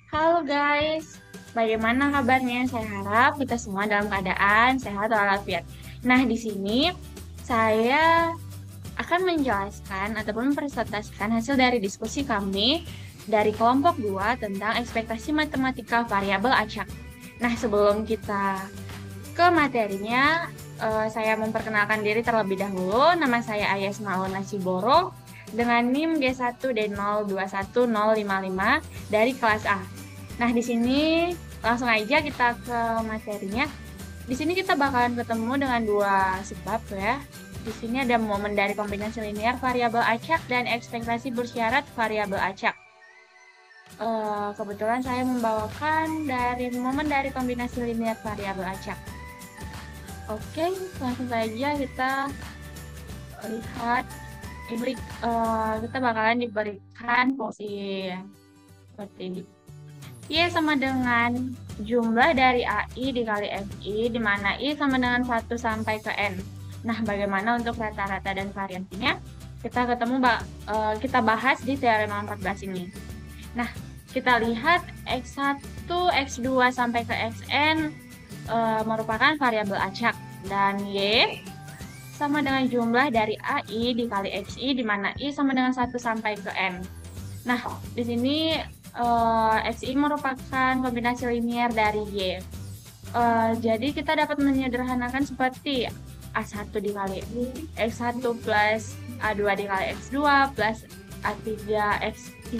Halo guys, bagaimana kabarnya? Saya harap kita semua dalam keadaan sehat walafiat. Nah, di sini saya akan menjelaskan ataupun mempresentasikan hasil dari diskusi kami dari kelompok 2 tentang ekspektasi matematika variabel acak. Nah, sebelum kita ke materinya, saya memperkenalkan diri terlebih dahulu. Nama saya Ayas Maul Nasiboro dengan NIM G1D021055 dari kelas A. Nah, di sini langsung aja kita ke materinya. Di sini kita bakalan ketemu dengan dua sebab ya. Di sini ada momen dari kombinasi linear variabel acak dan ekspektasi bersyarat variabel acak. Kebetulan saya membawakan dari momen dari kombinasi linear variabel acak. Oke, langsung saja kita lihat. Kita bakalan diberikan posisi seperti ini. Y sama dengan jumlah dari AI dikali FI, di mana I sama dengan 1 sampai ke N. Nah, bagaimana untuk rata-rata dan variansinya? Kita bahas di teorema 14 ini. Nah, kita lihat X1, X2 sampai ke Xn merupakan variabel acak. Dan Y sama dengan jumlah dari AI dikali XI, di mana I sama dengan 1 sampai ke N. Nah, di sini XI merupakan kombinasi linear dari Y. Jadi kita dapat menyederhanakan seperti A1 dikali X1 plus A2 dikali X2 plus A3 X3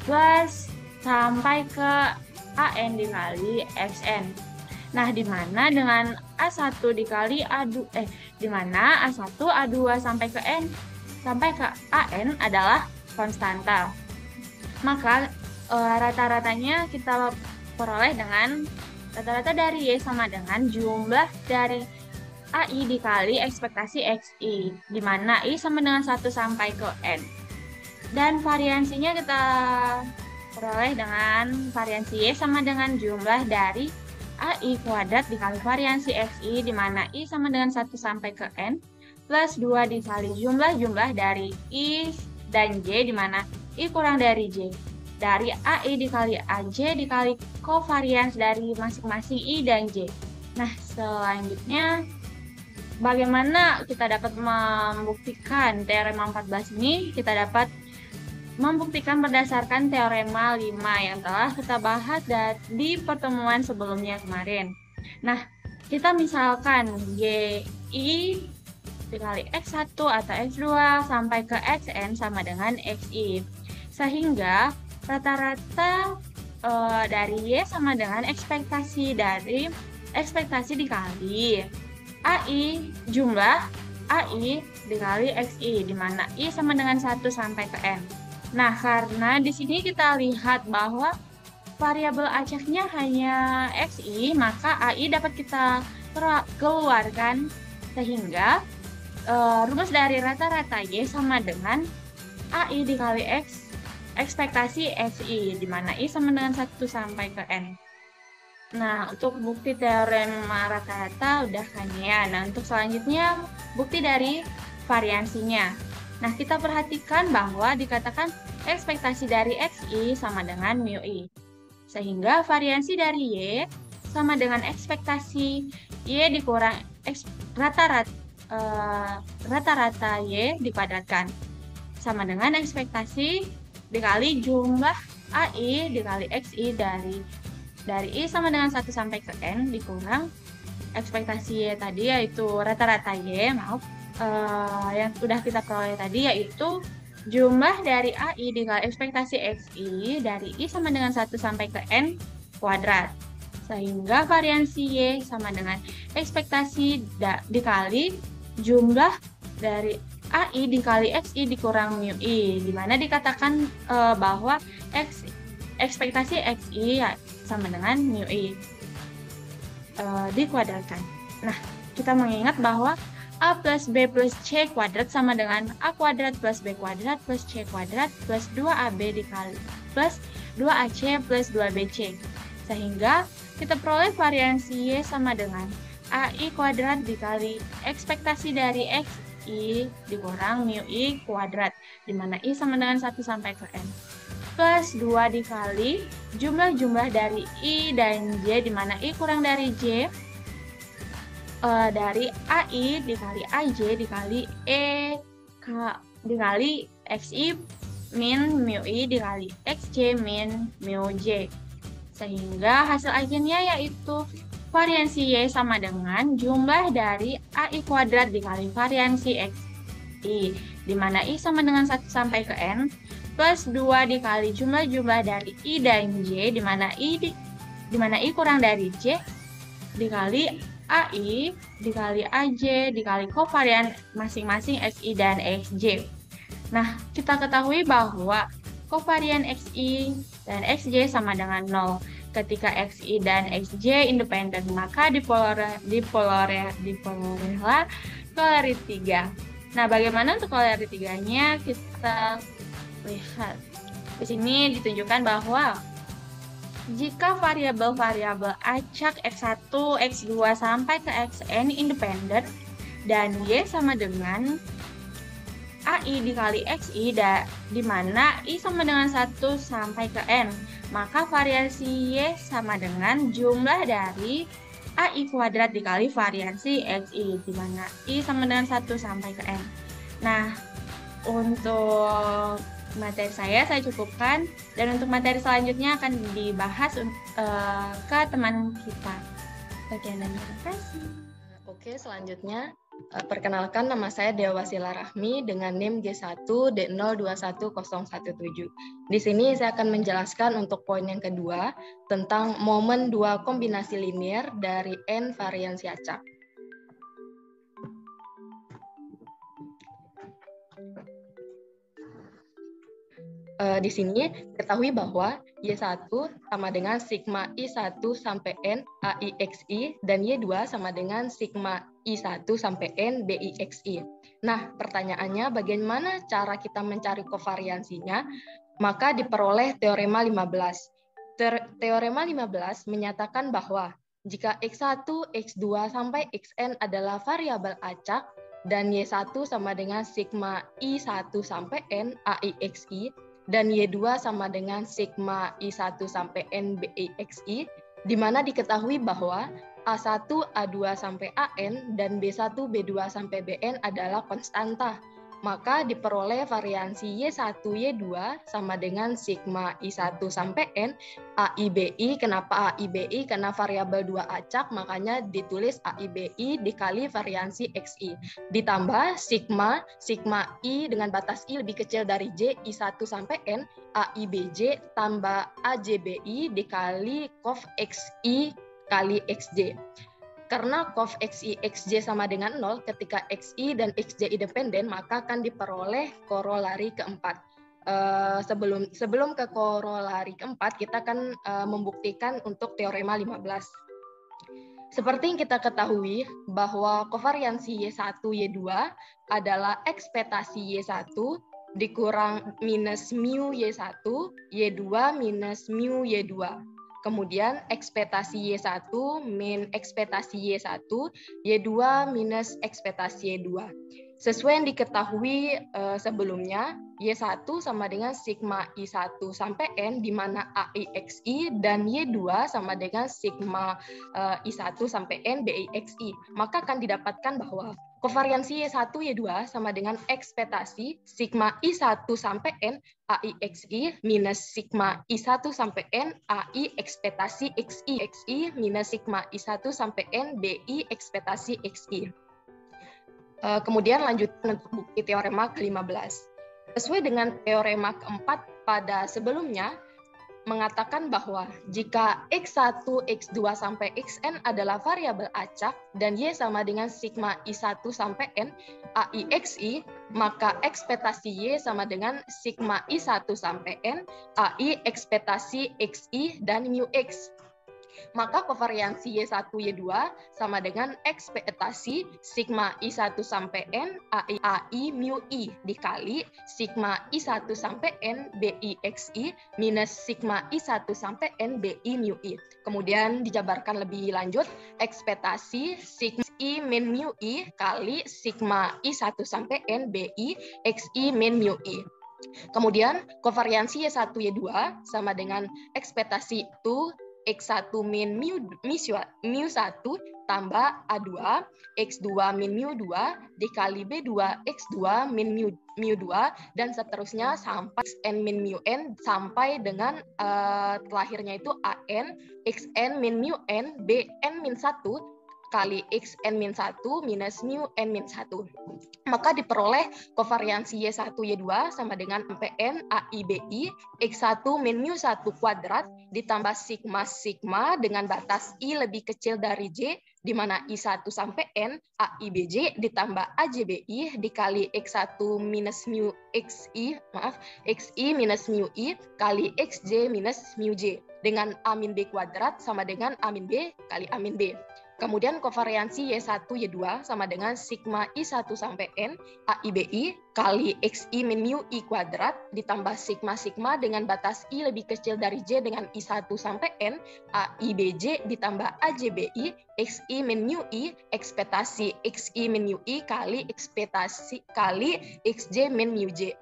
plus sampai ke AN dikali XN. Nah, di mana dengan A1 dikali di mana A1, A2 sampai ke N sampai ke AN adalah konstanta. Maka rata-ratanya kita peroleh dengan rata-rata dari Y sama dengan jumlah dari AI dikali ekspektasi XI, di mana I sama dengan 1 sampai ke N. Dan variansinya kita peroleh dengan variansi Y sama dengan jumlah dari AI kuadrat dikali variansi XI, di mana I sama dengan 1 sampai ke N, plus 2 dikali jumlah-jumlah dari I dan J, di mana I kurang dari J. Dari AI dikali AJ dikali covariance dari masing-masing I dan J. Nah, selanjutnya bagaimana kita dapat membuktikan teorema 14 ini? Kita dapat membuktikan berdasarkan teorema 5 yang telah kita bahas di pertemuan sebelumnya kemarin. Nah, kita misalkan GI dikali X1 atau X2 sampai ke Xn sama dengan XI. Sehingga rata-rata dari Y sama dengan ekspektasi dikali AI jumlah AI dikali XI, di mana I sama dengan 1 sampai ke N. Nah, karena di sini kita lihat bahwa variabel acaknya hanya XI, maka AI dapat kita keluarkan, sehingga rumus dari rata-rata Y sama dengan AI dikali X ekspektasi XI, di mana I sama dengan 1 sampai ke N. Nah, untuk bukti teorema rata-rata udah kan ya. Nah, untuk selanjutnya bukti dari variansinya. Nah, kita perhatikan bahwa dikatakan ekspektasi dari XI sama dengan mu I. Sehingga variansi dari Y sama dengan ekspektasi Y dikurang rata-rata Y dipadatkan. Sama dengan ekspektasi dikali jumlah AI dikali XI dari I sama dengan 1 sampai ke N dikurang ekspektasi Y tadi, yaitu rata-rata Y, yang sudah kita peroleh tadi, yaitu jumlah dari AI dikali ekspektasi XI dari I sama dengan 1 sampai ke N kuadrat. Sehingga variansi Y sama dengan ekspektasi dikali jumlah dari AI dikali XI dikurang mu I, di mana dikatakan bahwa ekspektasi XI ya, sama dengan mu I dikuadratkan. Nah, kita mengingat bahwa A plus B plus C kuadrat sama dengan A kuadrat plus B kuadrat plus C kuadrat plus 2AB dikali plus 2AC plus 2BC. Sehingga kita peroleh variansi Y sama dengan AI kuadrat dikali ekspektasi dari XI dikurang mu I kuadrat, di mana I sama dengan 1 sampai ke N. Plus 2 dikali jumlah-jumlah dari I dan J, di mana I kurang dari J, dari AI dikali AJ dikali dikali XI min mu I dikali XJ min mu J. Sehingga hasil agennya yaitu variansi Y sama dengan jumlah dari AI kuadrat dikali variansi XI, di mana I sama dengan 1 sampai ke N, plus 2 dikali jumlah-jumlah dari I dan J, di mana I kurang dari J, dikali AI, dikali AJ, dikali kovarian masing-masing XI dan XJ. Nah, kita ketahui bahwa kovarian XI dan XJ sama dengan 0. Ketika XI dan XJ independen, maka dipolarilah polarity 3. Nah, bagaimana untuk polarity 3-nya? Kita lihat. Di sini ditunjukkan bahwa jika variabel-variabel acak X1, X2 sampai ke Xn independen dan Y sama dengan AI dikali XI, di mana I sama dengan 1 sampai ke N, maka variansi Y sama dengan jumlah dari AI kuadrat dikali variansi XI, di mana I sama dengan 1 sampai ke N. Nah, untuk materi saya cukupkan, dan untuk materi selanjutnya akan dibahas ke teman kita. Sekian dan terima kasih. Oke, selanjutnya perkenalkan, nama saya Dewa Sila Rahmi dengan NIM G1D021017. Di sini saya akan menjelaskan untuk poin yang kedua tentang momen dua kombinasi linier dari N variansi acak. Di sini ketahui bahwa Y1 sama dengan sigma I1 sampai N AIXI dan Y2 sama dengan sigma I1 sampai N BIXI. Nah, pertanyaannya bagaimana cara kita mencari kovariansinya? Maka diperoleh teorema 15. Teorema 15 menyatakan bahwa jika X1, X2 sampai Xn adalah variabel acak dan Y1 sama dengan sigma I1 sampai N AIXI, dan Y2 sama dengan sigma I1 sampai N BIXI, di mana diketahui bahwa A1, A2 sampai AN, dan B1, B2 sampai BN adalah konstanta. Maka diperoleh variansi Y1, Y2 sama dengan sigma I1 sampai N, AIBI. Kenapa AIBI? Karena variabel 2 acak, makanya ditulis AIBI dikali variansi XI. Ditambah sigma I dengan batas I lebih kecil dari J, I1 sampai N, AIBJ tambah AJBI dikali cov XI kali XJ. Karena cov XI XJ sama dengan 0, ketika XI dan XJ independen, maka akan diperoleh korolari keempat. Sebelum ke korolari keempat, kita akan membuktikan untuk teorema 15. Seperti yang kita ketahui bahwa kovariansi Y1, Y2 adalah ekspektasi Y1 dikurang minus mu Y1, Y2 minus mu Y2. Kemudian ekspektasi Y1 min ekspektasi Y1, Y2 minus ekspektasi Y2. Sesuai yang diketahui sebelumnya, Y1 sama dengan sigma I1 sampai N, di mana AIXI, dan Y2 sama dengan sigma I1 sampai N BIXI. Maka akan didapatkan bahwa kovariansi Y1, Y2 sama dengan ekspektasi sigma I1 sampai N AIXI minus sigma I1 sampai N AI ekspektasi XI, XI minus sigma I1 sampai N BI ekspektasi XI. Kemudian lanjutkan untuk bukti teorema ke-15. Sesuai dengan teorema keempat pada sebelumnya, mengatakan bahwa jika X1, X2 sampai Xn adalah variabel acak dan Y sama dengan sigma I1 sampai N AI XI, maka ekspektasi Y sama dengan sigma I1 sampai N AI ekspektasi XI dan mu X. Maka kovariansi Y1 Y2 sama dengan ekspektasi sigma I1 sampai N AI mu I dikali sigma I1 sampai N BI XI minus sigma I1 sampai N BI mu I. Kemudian dijabarkan lebih lanjut, ekspektasi sigma I min mu I kali sigma I1 sampai N BI XI min mu I. Kemudian kovariansi Y1 Y2 sama dengan ekspektasi itu X1 min mu1 tambah A2, X2 min mu2 dikali B2 X2 min mu2 dan seterusnya sampai Xn min mu-n sampai dengan terakhirnya itu AN, Xn min mu-n, Bn min 1 kali Xn min 1 minus mu n min 1. Maka diperoleh kovariansi Y1 Y2 sama dengan Pn AIBI X1 min mu 1 kuadrat ditambah sigma dengan batas I lebih kecil dari J di mana I1 sampai N AIBJ ditambah AJBI dikali X1 minus mu XI minus mu I kali XJ minus mu J dengan A min B kuadrat sama dengan A min B kali A min B. Kemudian kovariansi Y1 Y2 sama dengan sigma I1 sampai N AIBI kali XI min mu I kuadrat ditambah sigma dengan batas I lebih kecil dari J dengan I1 sampai N AIBJ ditambah AJBI XI min mu I ekspektasi XI min mu I kali ekspektasi kali XJ min mu J.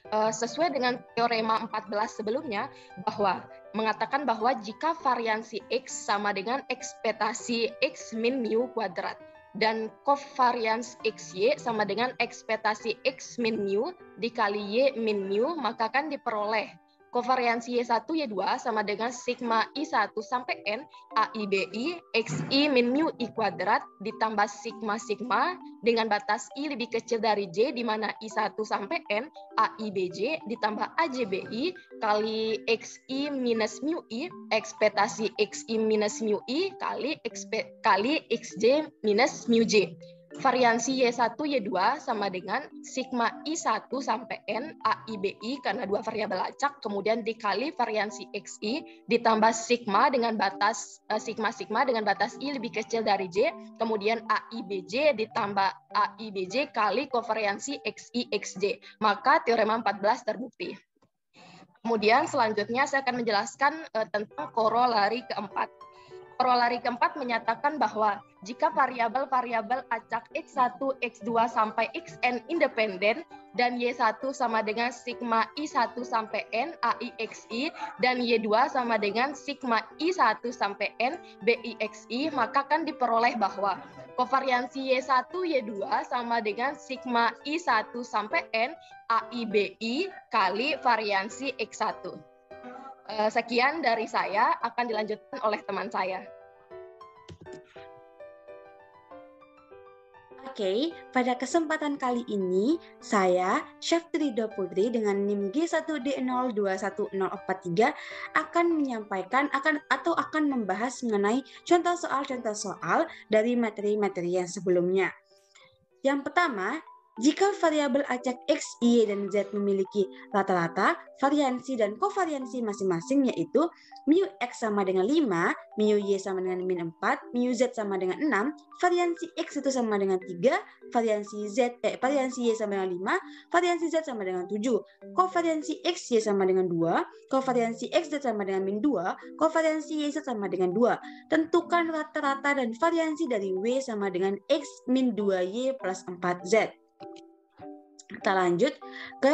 Sesuai dengan teorema 14 sebelumnya bahwa mengatakan bahwa jika variansi X sama dengan ekspektasi X min mu kuadrat dan covariance XY sama dengan ekspektasi X min mu dikali Y min mu, maka akan diperoleh kovariansi Y1 Y2 sama dengan sigma I1 sampai N AIBI XI min mu I kuadrat ditambah sigma dengan batas I lebih kecil dari J di mana I1 sampai N AIBJ ditambah AJBI kali XI minus mu I ekspektasi XI minus mu I kali XJ minus mu J. Variansi Y1 Y2 sama dengan sigma I1 sampai N AIBI karena dua variabel acak, kemudian dikali variansi XI ditambah sigma dengan batas dengan batas I lebih kecil dari J, kemudian AIBJ ditambah AIBJ kali kovariansi XI XJ. Maka teorema 14 terbukti. Kemudian selanjutnya saya akan menjelaskan tentang korolari keempat. Korolari keempat menyatakan bahwa jika variabel-variabel acak X1, X2 sampai Xn independen dan Y1 sama dengan sigma I1 sampai N AIXI dan Y2 sama dengan sigma I1 sampai N BIXI, maka akan diperoleh bahwa kovariansi Y1 Y2 sama dengan sigma I1 sampai N AIBI kali variansi X1. Sekian dari saya, akan dilanjutkan oleh teman saya. Oke, pada kesempatan kali ini, saya, Syaftri Putri dengan NIM G1D021043 akan menyampaikan akan membahas mengenai contoh soal dari materi-materi yang sebelumnya. Yang pertama, jika variabel acak X, Y, dan Z memiliki rata-rata, variansi, dan kovariansi masing-masing, yaitu mu X sama dengan 5, mu Y sama dengan min 4, mu Z sama dengan 6, variansi X itu sama dengan 3, variansi Y sama dengan 5, variansi Z sama dengan 7, kovariansi X, Y sama dengan 2, kovariansi X, Z sama dengan min 2, kovariansi Y, Z sama dengan 2. Tentukan rata-rata dan variansi dari W sama dengan X min 2Y plus 4Z. Kita lanjut ke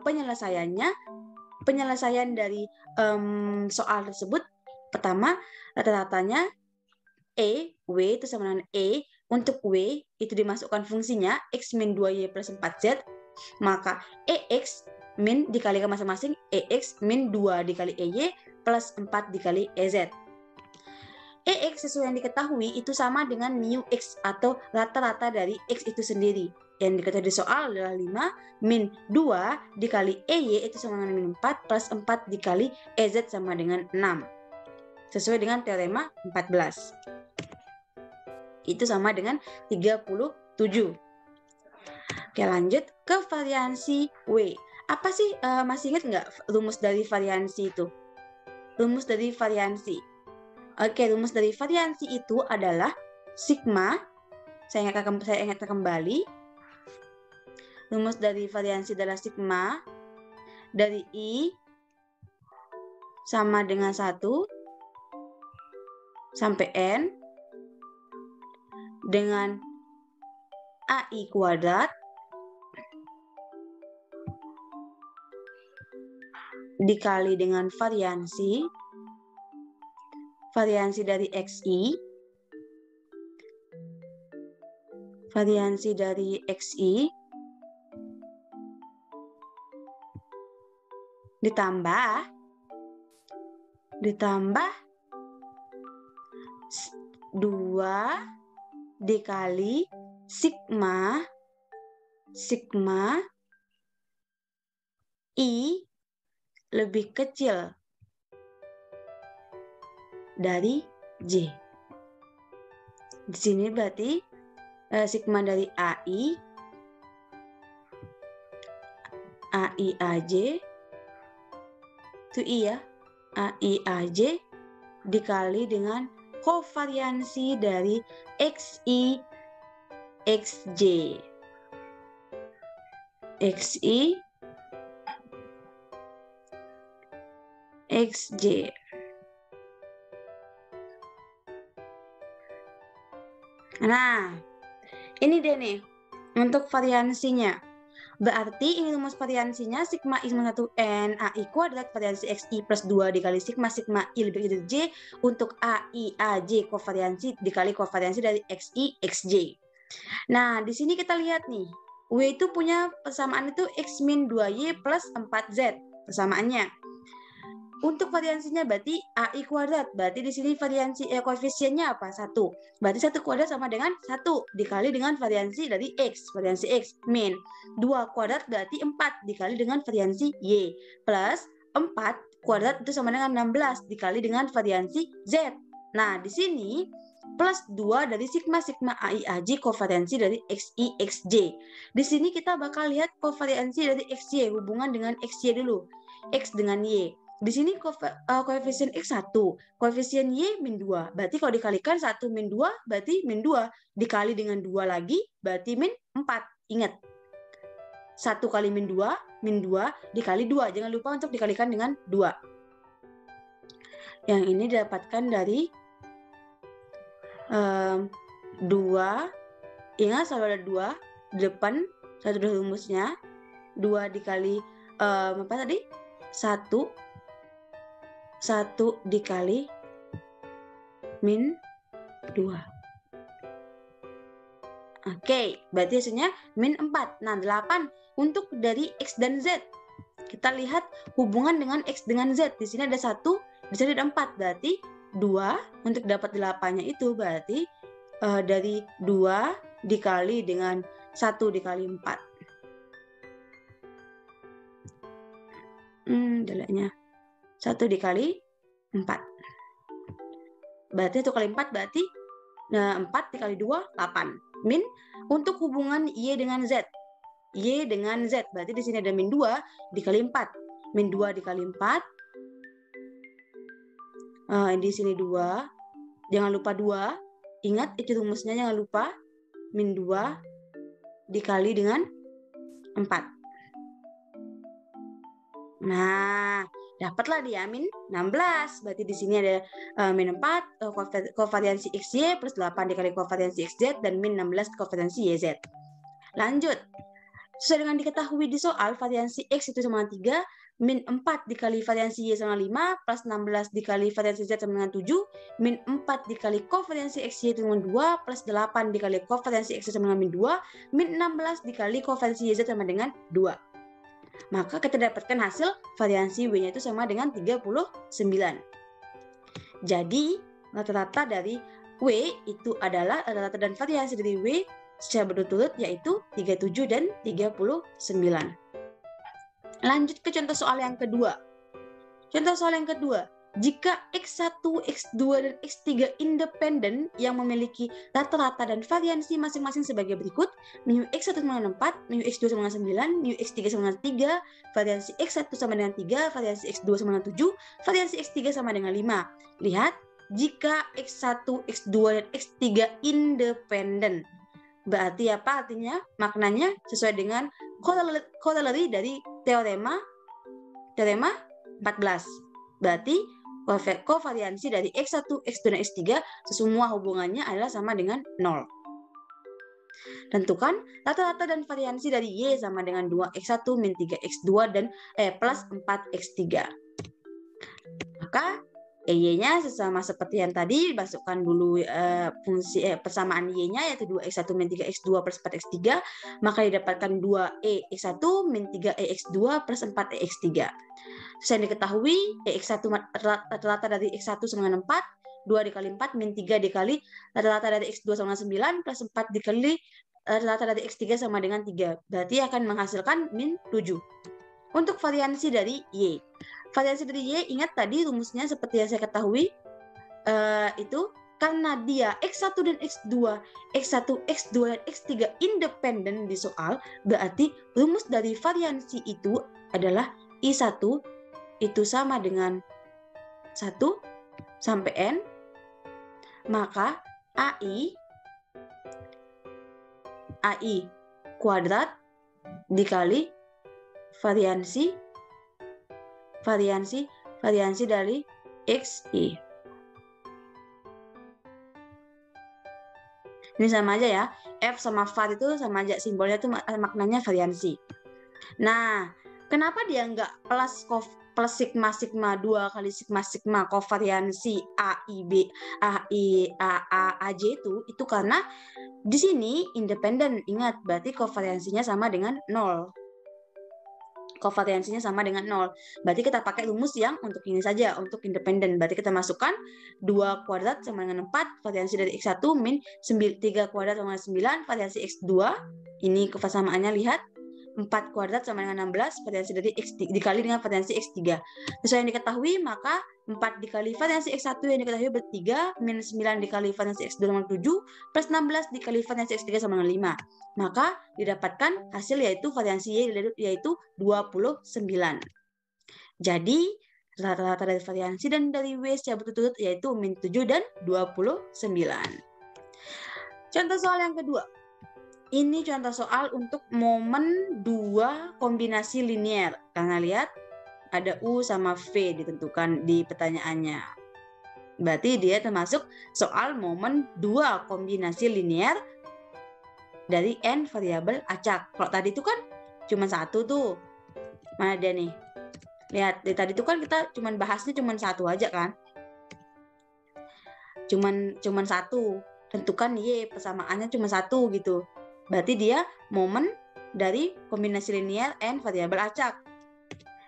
penyelesaian dari soal tersebut. Pertama, rata-ratanya W itu sama dengan untuk W itu dimasukkan fungsinya X min 2Y plus 4Z, maka EX min dikalikan masing-masing EX min 2 dikali EY plus 4 dikali EZ. EX sesuai yang diketahui itu sama dengan mu X atau rata-rata dari X itu sendiri, yang diketahui di soal adalah 5 min 2 dikali EY itu sama dengan min 4 plus 4 dikali EZ sama dengan 6. Sesuai dengan teorema 14. Itu sama dengan 37. Oke, lanjut ke variansi W. Apa sih, masih ingat nggak rumus dari variansi itu? Rumus dari variansi. Oke, rumus dari variansi itu adalah sigma. Saya ingatkan kembali. Rumus dari variansi adalah sigma dari I sama dengan 1 sampai N dengan AI kuadrat dikali dengan variansi dari XI, ditambah 2 dikali sigma I lebih kecil dari J. Di sini berarti sigma dari AI AJ itu I ya, AI AJ dikali dengan kovariansi dari XI XJ. XI XJ. Nah, ini deh nih untuk variansinya. Berarti ini rumus variansinya sigma I sama 1N AI kuadrat variansi XI plus 2 dikali sigma I lebih dari J untuk AI AJ kovariansi dikali kovariansi dari XI XJ. Nah, di sini kita lihat nih. W itu punya persamaan itu X min 2Y plus 4Z persamaannya. Untuk variansinya berarti AI kuadrat. Berarti di sini variansi koefisiennya apa? 1. Berarti 1 kuadrat sama dengan 1 dikali dengan variansi dari X. Variansi X min 2 kuadrat berarti 4 dikali dengan variansi Y. Plus 4 kuadrat itu sama dengan 16 dikali dengan variansi Z. Nah, di sini plus 2 dari sigma AI AJ kovariansi dari XI XJ. Di sini kita bakal lihat kovariansi dari XY, hubungan dengan XY dulu. X dengan Y. Di sini koefisien X 1, koefisien Y min 2. Berarti kalau dikalikan 1 min 2 berarti min 2. Dikali dengan 2 lagi berarti min 4. Ingat. 1 kali min 2 dikali 2. Jangan lupa untuk dikalikan dengan 2. Yang ini didapatkan dari 2. Ingat selalu ada 2 di depan. Satu rumusnya. 2 dikali apa tadi? 1 dikali min 2. Oke, berarti hasilnya min 4. Nah, 8 untuk dari X dan Z. Kita lihat hubungan dengan X dengan Z. Di sini ada 1, di sini ada 4. Berarti 2 untuk dapat 8-nya itu berarti dari 2 dikali dengan 1 dikali 4. Jeleknya. 1 dikali 4. Berarti 1 kali 4 berarti 4 dikali 2, 8. Min untuk hubungan Y dengan Z. Y dengan Z. Berarti di sini ada min 2 dikali 4. Min 2 dikali 4. Di sini 2. Jangan lupa 2. Ingat itu rumusnya, jangan lupa. Min 2 dikali dengan 4. Nah, dapatlah dia min 16. Berarti di sini ada min 4 kovariansi XY plus 8 dikali kovariansi XZ dan min 16 kovariansi YZ. Lanjut. Sesuai dengan diketahui di soal, variansi X itu sama dengan 3, min 4 dikali variansi Y sama 5 plus 16 dikali variansi Z sama dengan 7, min 4 dikali kovariansi XY itu dengan 2 plus 8 dikali kovariansi XY sama dengan min 2, min 16 dikali kovariansi YZ sama dengan 2. Maka kita dapatkan hasil variansi W-nya itu sama dengan 39. Jadi rata-rata dari W itu adalah rata-rata dan variansi dari W secara berturut-turut, yaitu 37 dan 39. Lanjut ke contoh soal yang kedua. Contoh soal yang kedua, jika X1, X2, dan X3 independen yang memiliki rata-rata dan variansi masing-masing sebagai berikut, mu X1 sama dengan 4, mu X2 sama dengan 9, mu X3 sama dengan 3, variansi X1 sama dengan 3, variansi X2 sama dengan 7, variansi X3 sama dengan 5. Lihat, jika X1, X2, dan X3 independen. Berarti apa artinya? Maknanya sesuai dengan corollary dari teorema 14. Berarti kovariansi dari X1, X2, dan X3 semua hubungannya adalah sama dengan 0. Tentukan rata-rata dan variansi dari Y sama dengan 2X1 min 3X2 dan plus 4X3. Maka Y-nya sama seperti yang tadi, masukkan dulu fungsi persamaan Y-nya yaitu 2X1 min 3X2 plus 4X3, maka didapatkan 2EX1 min 3EX2 plus 4EX3. Saya diketahui EX1 rata-rata dari X1 sama dengan 4, 2 dikali 4 min 3 dikali rata-rata dari X2 sama dengan 9 plus 4 dikali rata-rata dari X3 sama dengan 3. Berarti akan menghasilkan min 7. Untuk variansi dari Y. Variansi dari Y, ingat tadi rumusnya seperti yang saya ketahui, itu karena dia X1 dan X2, X1, X2, dan X3 independen di soal, berarti rumus dari variansi itu adalah I1 itu sama dengan 1 sampai N, maka AI kuadrat dikali variansi dari XI. Ini sama aja ya, F sama var itu sama aja, simbolnya itu maknanya variansi. Nah, kenapa dia nggak plus sigma 2 kali sigma kovariansi AJ itu karena di sini independen. Ingat, berarti kovariansinya sama dengan 0. Kovariansinya sama dengan 0. Berarti kita pakai rumus yang untuk ini saja, untuk independen. Berarti kita masukkan 2 kuadrat sama dengan 4, variansi dari X1 min 3 kuadrat sama dengan 9, variansi X2. Ini kesamaannya, lihat. 4 kuadrat sama dengan 16, variansi dari X3 dikali dengan variansi X3. Sesuai yang diketahui, maka 4 dikali variansi X1 yang diketahui ber-3, min 9 dikali variansi X2 sama 7, plus 16 dikali variansi X3 sama dengan 5. Maka didapatkan hasil yaitu variansi Y yaitu 29. Jadi, rata-rata dari variansi dan dari W secara berturut-turut yaitu min 7 dan 29. Contoh soal yang kedua. Ini contoh soal untuk momen 2 kombinasi linear. Karena lihat, ada U sama V ditentukan di pertanyaannya. Berarti dia termasuk soal momen 2 kombinasi linear dari N variabel acak. Kalau tadi itu kan cuma 1 tuh. Mana dia nih? Lihat, dari tadi itu kan kita cuma bahasnya cuma 1 aja kan? Cuman 1. Tentukan Y, persamaannya cuma 1 gitu. Berarti dia momen dari kombinasi linear N variabel acak.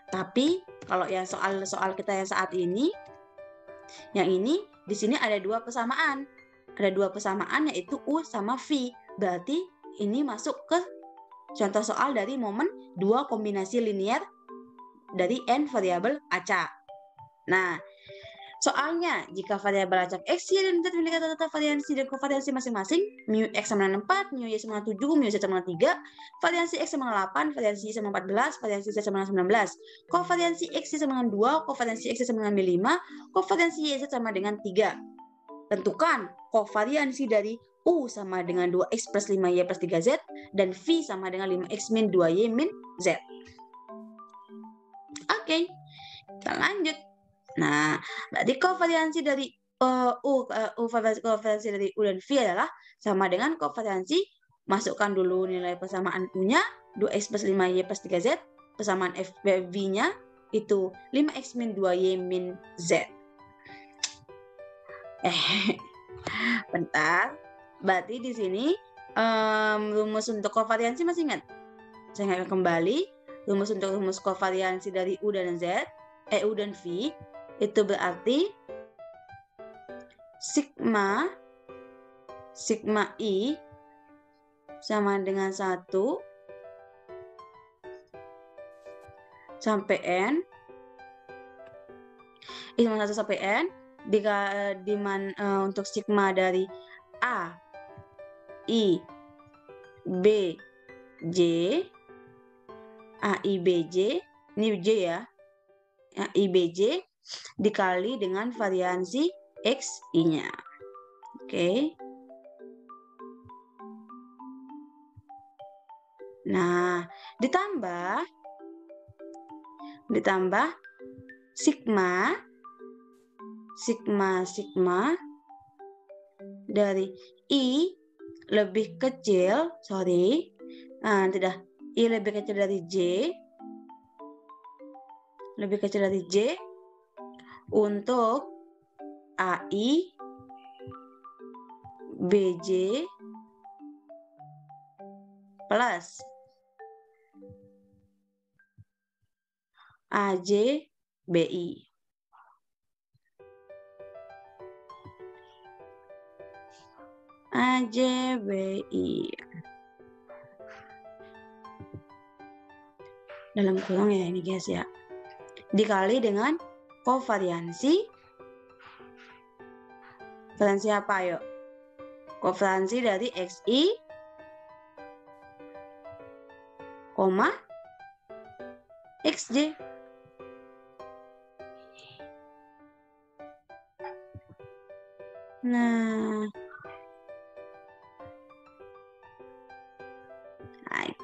Tapi kalau yang soal kita yang saat ini, yang ini di sini ada 2 persamaan. Ada 2 persamaan yaitu U sama V. Berarti ini masuk ke contoh soal dari momen 2 kombinasi linear dari N variabel acak. Nah, soalnya, jika variabel acak X, Y, dan Z memiliki rata-rata variansi dan kovariansi masing-masing, mu X sama dengan 4, mu Y sama dengan 7, mu Z sama dengan 3, variansi X sama dengan 8, variansi Y sama 14, variansi Z sama dengan 19, kovariansi X Y sama dengan 2, kovariansi X Y sama dengan 5, kovariansi Y Z sama dengan 3. Tentukan kovariansi dari U sama dengan 2X plus 5Y plus 3Z, dan V sama dengan 5X min 2Y min Z. Oke, kita lanjut. Nah, berarti kovariansi dari kovariansi dari U dan V adalah sama dengan kovariansi, masukkan dulu nilai persamaan U-nya, 2X plus 5Y plus 3Z, persamaan V-nya itu 5X min 2Y min Z. Bentar. Berarti di sini rumus untuk kovariansi masih ingat? Saya akan kembali. Rumus untuk rumus kovariansi dari U dan Z, U dan V, itu berarti sigma I sama dengan 1 sampai N. I sama 1 sampai N. Untuk sigma dari A, I, B, J, A, I, B, J, ini J ya, A, I, B, J, dikali dengan variansi X, I-nya. Oke. Nah, ditambah sigma dari I lebih kecil, tidak, I lebih kecil dari J, untuk AI, BJ plus AJ, BI. AJBI dalam kurung ya ini guys ya, dikali dengan kovariansi apa yuk? Kovariansi dari XI, XJ. Nah,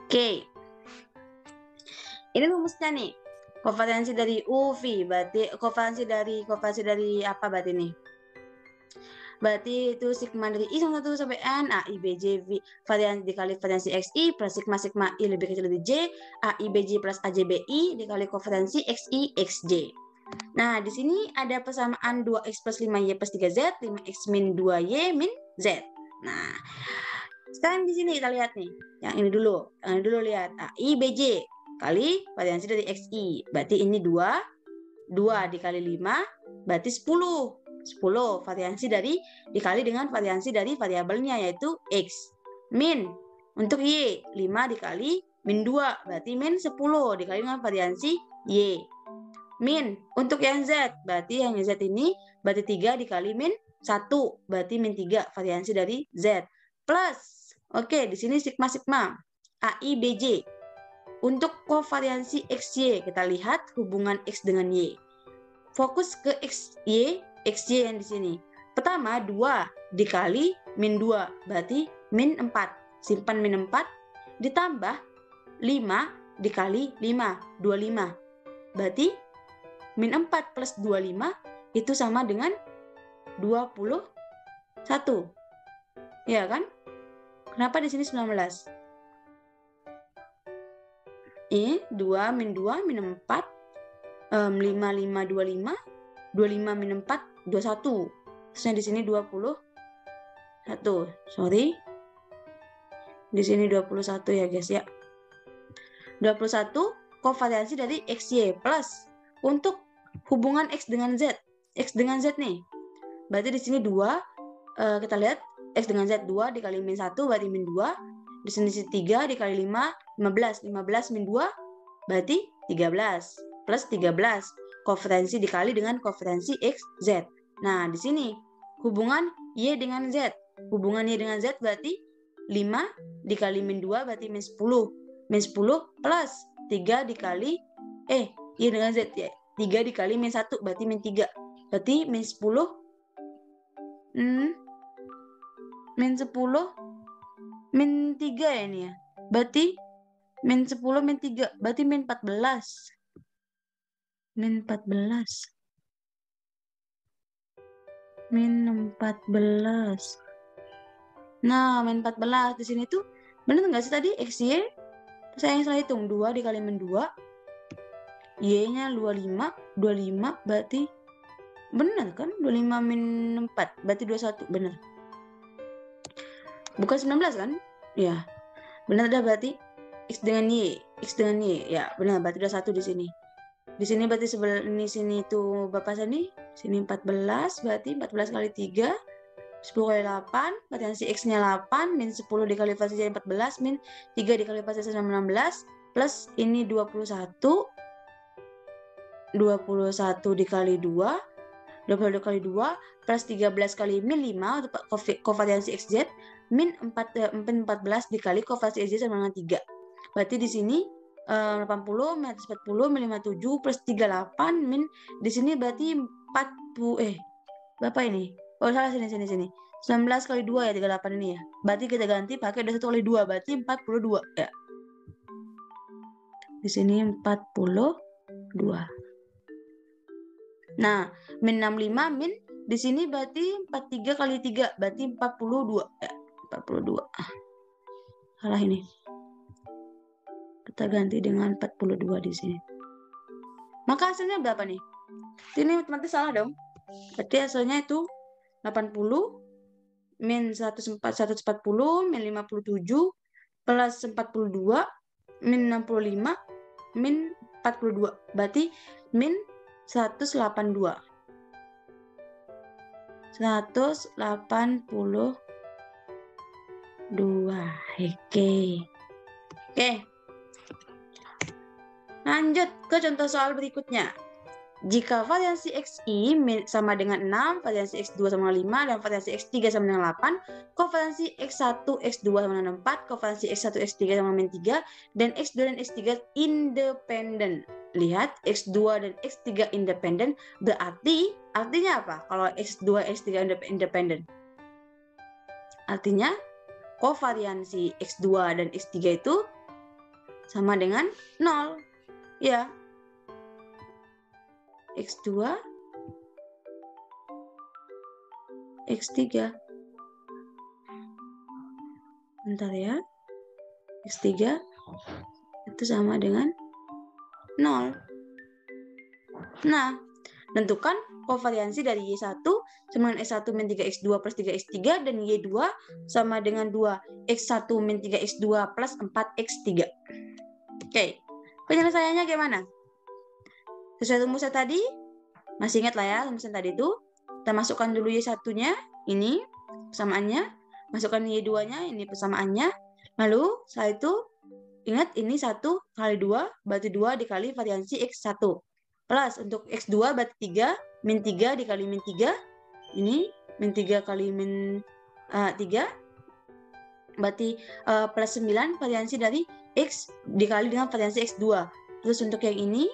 oke. Ini rumusnya nih. Kovariansi dari UV berarti kovariansi dari apa berarti ini? Berarti itu sigma dari I sama 1 sampai N, A, I, B, J, V, variansi dikali variansi XI plus sigma I lebih kecil dari J, A, I, B, J plus A, J, B, I dikali kovariansi XI, XJ. Nah, di sini ada persamaan 2X plus 5Y plus 3Z, 5X min 2Y min Z. Nah, sekarang di sini kita lihat nih. Yang ini dulu lihat. I, B, J kali variansi dari XI. Berarti ini 2 dikali 5, berarti 10 variansi dari dikali dengan variansi dari variabelnya yaitu X. Min untuk Y 5 dikali min 2 berarti min 10 dikali dengan variansi Y. Min untuk yang Z berarti yang Z ini berarti 3 dikali min 1 berarti min 3 variansi dari Z. Plus di sini sigma AI BJ. Untuk kovariansi XY kita lihat hubungan X dengan Y. Fokus ke XY yang di sini. Pertama 2 dikali min 2 berarti min 4. Simpan min 4 ditambah 5 dikali 5 25. Berarti min 4 plus 25 itu sama dengan 21. Ya kan? Kenapa di sini 19? Ini 2 min 4 5 5 25 25 min 4 21. Terusnya di sini 21. Sorry. Di sini 21 ya guys ya. 21 kovariansi dari XY plus untuk hubungan X dengan Z. X dengan Z nih. Berarti di sini 2 kita lihat X dengan Z 2 dikali min 1 berarti min 2. Di sini 3 dikali 5 15 min 2 berarti 13 plus 13 kovariansi dikali dengan kovariansi X Z. Nah, di sini hubungan Y dengan Z. Hubungan Y dengan Z berarti 5 dikali min 2 berarti min 10. Min 10 plus 3 dikali Y dengan Z ya. 3 dikali min 1 berarti min 3. Berarti min 10 min 10 min 3 ya ini ya. Berarti min 10 min 3 berarti min 14. Min 14. Nah, min 14 di sini tuh benar nggak sih tadi XY? Saya yang salah hitung 2 dikali min 2. Y-nya 25 berarti benar kan? 25 min 4 berarti 21, benar. Bukan 19 kan? Ya. Benar dah berarti X dengan Y ya, benar berarti 21 di sini. Di sini berarti sebelah ini sini tuh Bapak Sani, sini 14 berarti 14 kali 3 10 kali 8, variansi X-nya 8, min 10 dikali variansi 14, min 3 dikali variansi 16, plus ini 21 dikali 2, 22 kali 2, plus 13 kali min 5 untuk kovariansi XZ, min 14 dikali kovariansi XZ sama dengan 3. Berarti di sini 80, min 40, min 57, plus 38, min di sini berarti 40, berapa ini? Oh salah, sini. 19 kali 2 ya, 38 ini ya. Berarti kita ganti pakai 21 kali 2, berarti 42 ya. Di sini 42. Nah, min 65, min di sini berarti 43 kali 3, berarti 42 ya. 42. Salah ini. Kita ganti dengan 42 di sini. Maka hasilnya berapa nih? Ini otomatis salah dong. Berarti hasilnya itu 80 min 140 min 57 plus 42 min 65 min 42. Berarti min 182. 182. Oke. Lanjut ke contoh soal berikutnya. Jika variansi XI sama dengan 6, variansi X2 sama dengan 5, dan variansi X3 sama dengan 8, kovariansi X1, X2 sama dengan 4, kovariansi X1, X3 sama dengan 3, dan X2 dan X3 independen. Lihat, X2 dan X3 independen berarti, artinya apa? Kalau X2, X3 independen. Artinya, kovariansi X2 dan X3 itu sama dengan 0. Ya. X2, X3. Bentar ya. X3 itu sama dengan 0. Nah, tentukan kovariansi dari Y1 sama dengan X1 min 3X2 plus 3X3 dan Y2 sama dengan 2X1 min 3X2 plus 4X3. Oke. Penyelesaiannya gimana? Sesuai rumusnya tadi, masih ingat lah ya rumusnya tadi itu. Kita masukkan dulu Y1-nya, ini persamaannya. Masukkan Y2-nya, ini persamaannya. Lalu setelah itu, ingat ini 1 kali 2, berarti 2 dikali variansi X1. Plus untuk X2 berarti 3, min 3 dikali min 3. Ini min 3 kali min 3. Berarti plus 9 variansi dari X dikali dengan variansi X2. Terus untuk yang ini,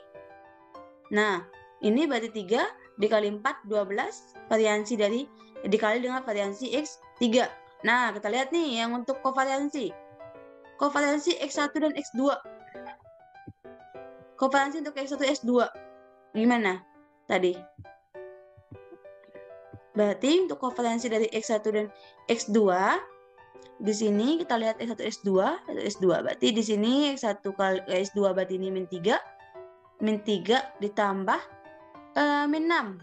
nah, ini berarti 3 dikali 4, 12, variansi dari dikali dengan variansi X3. Nah, kita lihat nih yang untuk kovariansi. Kovariansi X1 dan X2. Kovariansi untuk X1 X2. Gimana tadi? Berarti untuk kovariansi dari X1 dan X2, di sini kita lihat X1 X2, berarti di sini X1 kali X2 berarti ini min 3. Min 3 ditambah min 6.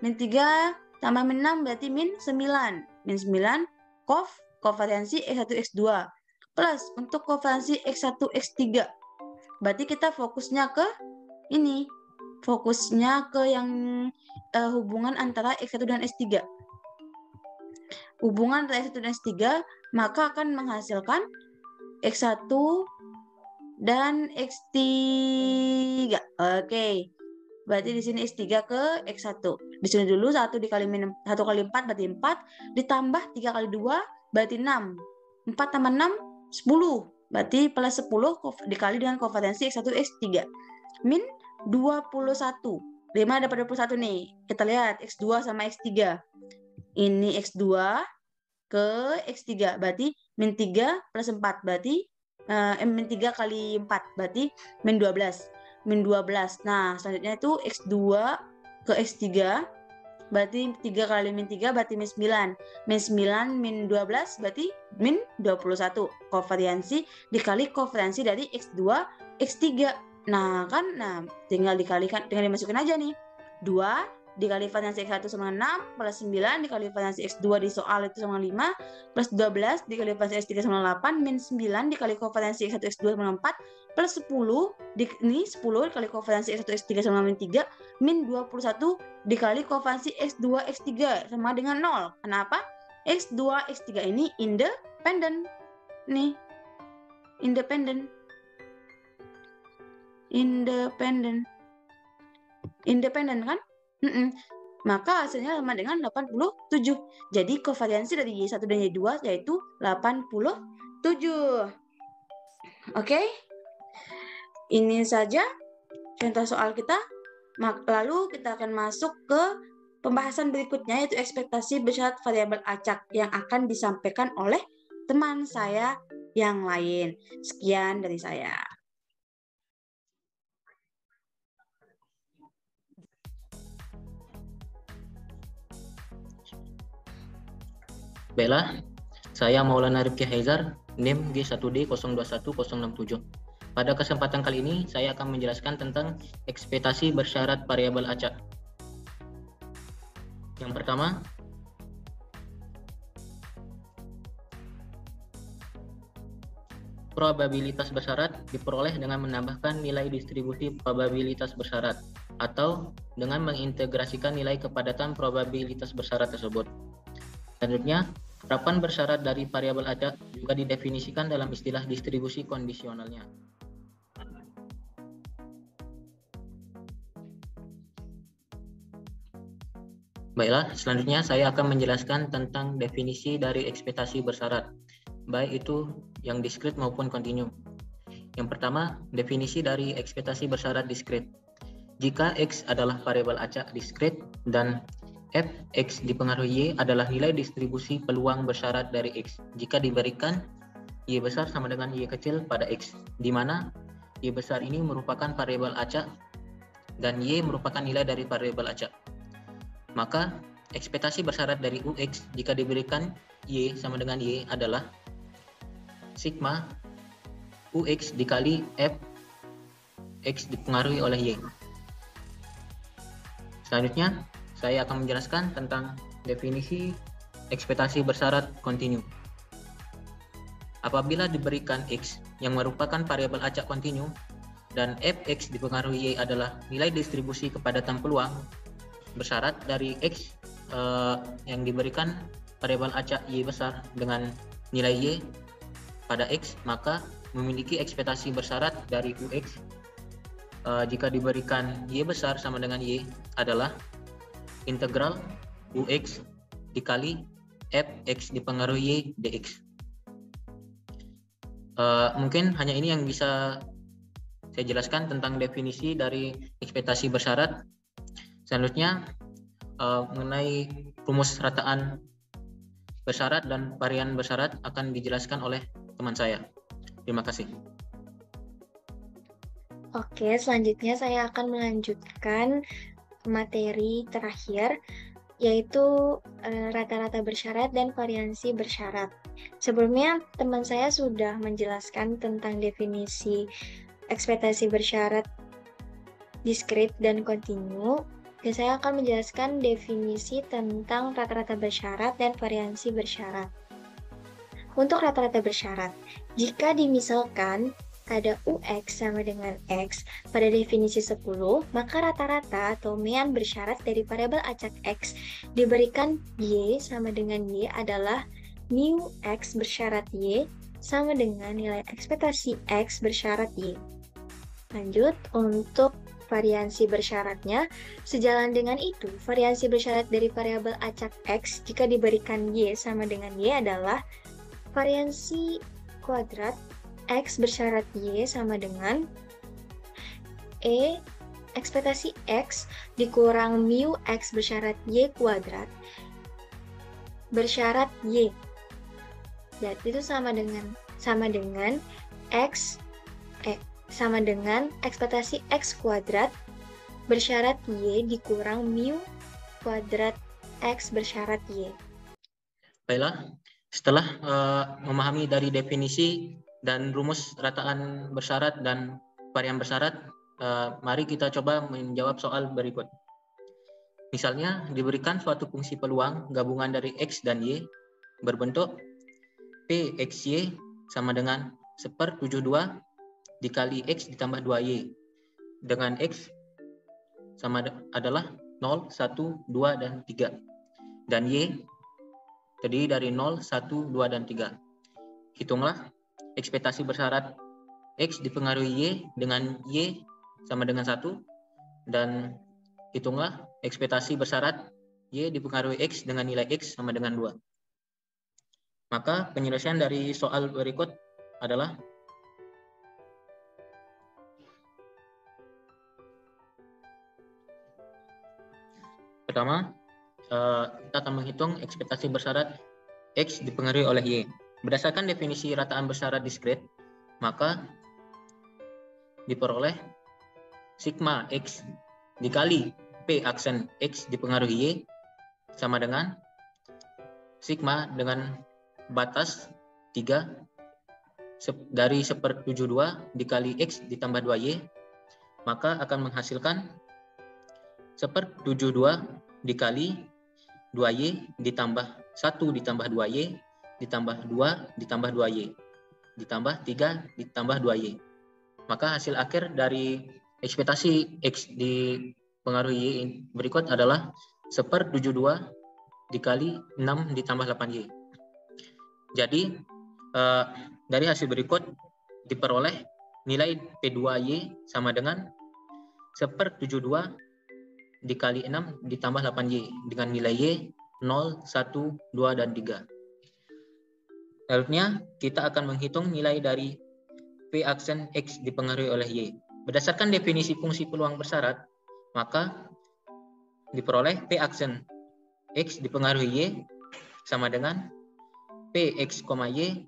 Min 3 tambah min 6 berarti min 9. Min 9 kovariansi X1 X2. Plus untuk kovariansi X1 X3. Berarti kita fokusnya ke ini. Fokusnya ke yang hubungan antara X1 dan X3. Hubungan antara X1 dan X3 maka akan menghasilkan X1 dan X3. Oke. Berarti di sini X3 ke X1. Di sini dulu 1 dikali min 1 kali 4 berarti 4 ditambah 3 kali 2 berarti 6. 4 tambah 6 10. Berarti plus 10 dikali dengan kovariansi X1 X3. Min 21. 5 dapat 21 nih. Kita lihat X2 sama X3. Ini X2 ke X3 berarti min 3 plus 4 berarti min 3 kali 4 berarti min 12. Min 12. Nah, selanjutnya itu X2 ke X3 berarti 3 kali min 3 berarti min 9. Min 9 min 12 berarti min 21. Kovariansi dikali kovariansi dari X2 X3. Nah, kan tinggal dikalikan, tinggal dimasukin aja nih. 2 dikali variansi X1 sama 6 plus 9 dikali variansi X2 di soal itu sama 5 plus 12 dikali variansi X3 sama 8 min 9 dikali kovariansi X1 X2 sama 4 plus 10 ini 10 dikali kovariansi X1 X3 sama min 3 min 21 dikali kovariansi X2 X3 sama dengan 0. Kenapa? X2, X3 ini independen. Nih, independen. Independen kan? Maka hasilnya sama dengan 87. Jadi kovariansi dari Y1 dan Y2 yaitu 87. Oke? Ini saja contoh soal kita. Lalu kita akan masuk ke pembahasan berikutnya, yaitu ekspektasi bersyarat variabel acak yang akan disampaikan oleh teman saya yang lain. Sekian dari saya. Baiklah, saya Maulana Rifki Haizar, NIM G1D021067. Pada kesempatan kali ini, saya akan menjelaskan tentang ekspektasi bersyarat variabel acak. Yang pertama, probabilitas bersyarat diperoleh dengan menambahkan nilai distribusi probabilitas bersyarat atau dengan mengintegrasikan nilai kepadatan probabilitas bersyarat tersebut. Selanjutnya, harapan bersyarat dari variabel acak juga didefinisikan dalam istilah distribusi kondisionalnya. Baiklah, selanjutnya saya akan menjelaskan tentang definisi dari ekspektasi bersyarat, baik itu yang diskrit maupun kontinu. Yang pertama, definisi dari ekspektasi bersyarat diskrit. Jika X adalah variabel acak diskrit dan Fx dipengaruhi Y adalah nilai distribusi peluang bersyarat dari X jika diberikan Y besar sama dengan Y kecil pada X, di mana Y besar ini merupakan variabel acak dan Y merupakan nilai dari variabel acak. Maka ekspektasi bersyarat dari Ux jika diberikan Y sama dengan Y adalah sigma Ux dikali Fx dipengaruhi oleh Y. Selanjutnya, saya akan menjelaskan tentang definisi ekspektasi bersyarat kontinu. Apabila diberikan X yang merupakan variabel acak kontinu dan Fx dipengaruhi Y adalah nilai distribusi kepadatan peluang bersyarat dari X yang diberikan variabel acak Y besar dengan nilai Y pada X, maka memiliki ekspektasi bersyarat dari Ux jika diberikan Y besar sama dengan Y adalah integral Ux dikali Fx dipengaruhi Y dx. Mungkin hanya ini yang bisa saya jelaskan tentang definisi dari ekspektasi bersyarat. Selanjutnya mengenai rumus rataan bersyarat dan varian bersyarat akan dijelaskan oleh teman saya. Terima kasih. Oke, selanjutnya saya akan melanjutkan materi terakhir, yaitu rata-rata bersyarat dan variansi bersyarat. Sebelumnya, teman saya sudah menjelaskan tentang definisi ekspektasi bersyarat diskrit dan kontinu, dan saya akan menjelaskan definisi tentang rata-rata bersyarat dan variansi bersyarat. Untuk rata-rata bersyarat, jika dimisalkan ada Ux sama dengan X pada definisi 10, maka rata-rata atau mean bersyarat dari variabel acak X diberikan Y sama dengan Y adalah mu X bersyarat Y sama dengan nilai ekspektasi X bersyarat Y. Lanjut, untuk variansi bersyaratnya, sejalan dengan itu, variansi bersyarat dari variabel acak X jika diberikan Y sama dengan Y adalah variansi kuadrat X bersyarat Y sama dengan E ekspektasi X dikurang mu X bersyarat Y kuadrat bersyarat Y. Dan itu sama dengan X sama dengan ekspektasi X kuadrat bersyarat Y dikurang mu kuadrat X bersyarat Y. Baiklah, setelah memahami dari definisi dan rumus rataan bersyarat dan varian bersyarat, mari kita coba menjawab soal berikut. Misalnya, diberikan suatu fungsi peluang gabungan dari X dan Y berbentuk Pxy sama dengan 1/72 dikali X ditambah 2Y, dengan X sama adalah 0, 1, 2, dan 3, dan Y terdiri dari 0, 1, 2, dan 3. Hitunglah ekspektasi bersyarat X dipengaruhi Y dengan Y sama dengan 1, dan hitunglah ekspektasi bersyarat Y dipengaruhi X dengan nilai X sama dengan 2. Maka penyelesaian dari soal berikut adalah pertama, kita akan menghitung ekspektasi bersyarat X dipengaruhi oleh Y. Berdasarkan definisi rataan bersyarat diskret, maka diperoleh sigma X dikali P aksen X dipengaruhi Y sama dengan sigma dengan batas 3 dari 1/72 dikali X ditambah 2Y, maka akan menghasilkan 1/72 dikali 2Y ditambah 1 ditambah 2Y ditambah 2 ditambah 2Y ditambah 3 ditambah 2Y. Maka hasil akhir dari ekspektasi X dipengaruhi Y berikut adalah 1/72 dikali 6 ditambah 8Y. Jadi dari hasil berikut diperoleh nilai P2Y sama dengan 1/72 dikali 6 ditambah 8Y dengan nilai Y 0, 1, 2, dan 3. Selanjutnya kita akan menghitung nilai dari P aksen X dipengaruhi oleh Y. Berdasarkan definisi fungsi peluang bersyarat, maka diperoleh P aksen X dipengaruhi Y sama dengan Px, Y